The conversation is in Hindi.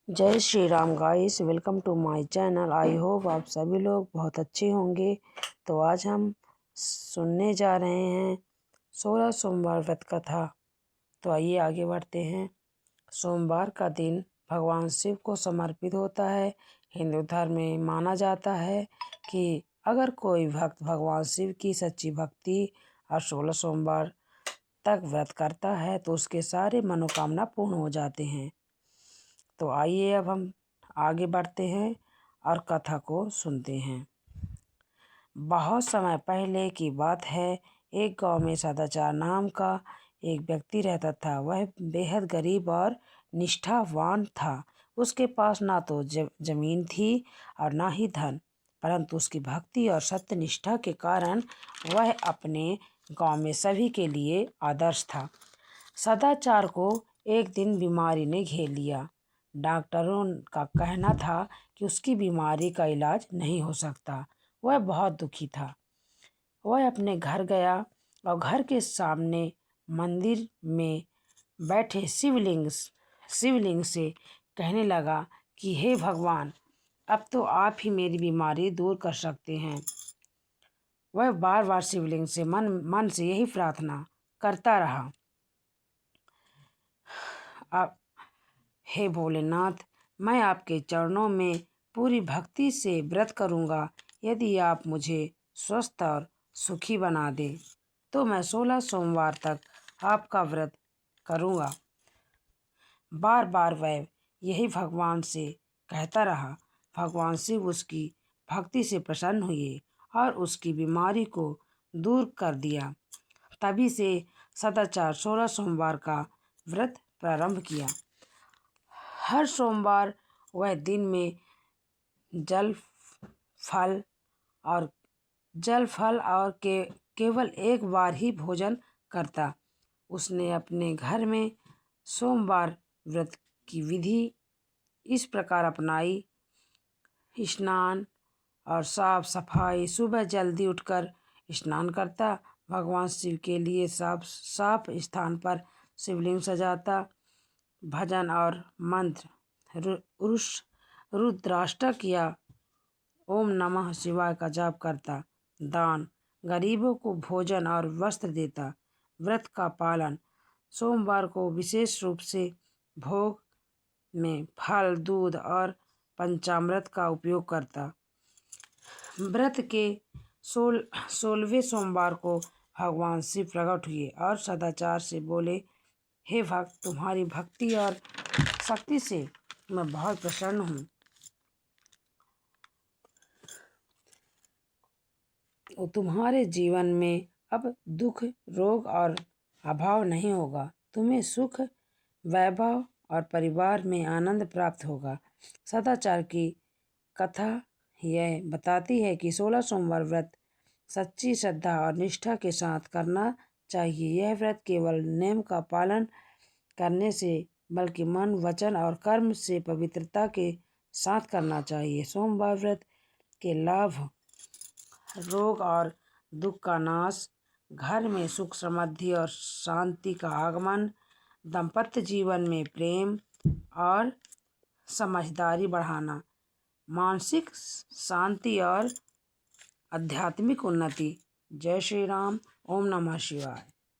जय Shri Ram guys, welcome to my channel. I hope आप सभी लोग बहुत अच्छे होंगे। तो आज हम सुनने जा रहे हैं 16 सोमवार व्रत कथा। तो आइए आगे बढ़ते हैं। सोमवार का दिन भगवान शिव को समर्पित होता है। हिंदू धर्म में माना जाता है कि अगर कोई भक्त भगवान शिव की सच्ची भक्ति और 16 सोमवार तक व्रत करता है तो उसके सारे मनोकामना पूर्ण हो जाते हैं। तो आइए अब हम आगे बढ़ते हैं और कथा को सुनते हैं। बहुत समय पहले की बात है। एक गांव में सदाचार नाम का एक व्यक्ति रहता था। वह बेहद गरीब और निष्ठावान था। उसके पास ना तो जमीन थी और ना ही धन, परंतु उसकी भक्ति और सत्य निष्ठा के कारण वह अपने गांव में सभी के लिए आदर्श था। सदाचार को एक दिन बीमारी ने घेर लिया। डॉक्टरों का कहना था कि उसकी बीमारी का इलाज नहीं हो सकता। वह बहुत दुखी था। वह अपने घर गया और घर के सामने मंदिर में बैठे शिवलिंग से कहने लगा कि हे भगवान, अब तो आप ही मेरी बीमारी दूर कर सकते हैं। वह बार बार शिवलिंग से मन से यही प्रार्थना करता रहा। अब हे भोलेनाथ, मैं आपके चरणों में पूरी भक्ति से व्रत करूंगा। यदि आप मुझे स्वस्थ और सुखी बना दें तो मैं 16 सोमवार तक आपका व्रत करूंगा। बार बार वह यही भगवान से कहता रहा। भगवान शिव उसकी भक्ति से प्रसन्न हुए और उसकी बीमारी को दूर कर दिया। तभी से सदाचार 16 सोमवार का व्रत प्रारंभ किया। हर सोमवार वह दिन में जल फल और केवल एक बार ही भोजन करता। उसने अपने घर में सोमवार व्रत की विधि इस प्रकार अपनाई। स्नान और साफ सफाई। सुबह जल्दी उठकर स्नान करता। भगवान शिव के लिए साफ स्थान पर शिवलिंग सजाता। भजन और मंत्र रुद्राष्टक या ओम नमः शिवाय का जाप करता। दान, गरीबों को भोजन और वस्त्र देता। व्रत का पालन। सोमवार को विशेष रूप से भोग में फल, दूध और पंचामृत का उपयोग करता। व्रत के 16वें सोमवार को भगवान शिव प्रकट हुए और सदाचार से बोले, हे भक्त, तुम्हारी भक्ति और शक्ति से मैं बहुत प्रसन्न हूँ। तुम्हारे जीवन में अब दुख, रोग और अभाव नहीं होगा। तुम्हें सुख, वैभव और परिवार में आनंद प्राप्त होगा। सदाचार की कथा यह बताती है कि 16 सोमवार व्रत सच्ची श्रद्धा और निष्ठा के साथ करना चाहिए। यह व्रत केवल नियम का पालन करने से बल्कि मन, वचन और कर्म से पवित्रता के साथ करना चाहिए। सोमवार व्रत के लाभ: रोग और दुख का नाश, घर में सुख, समृद्धि और शांति का आगमन, दाम्पत्य जीवन में प्रेम और समझदारी बढ़ाना, मानसिक शांति और आध्यात्मिक उन्नति। जय श्री राम। ओम नमः शिवाय।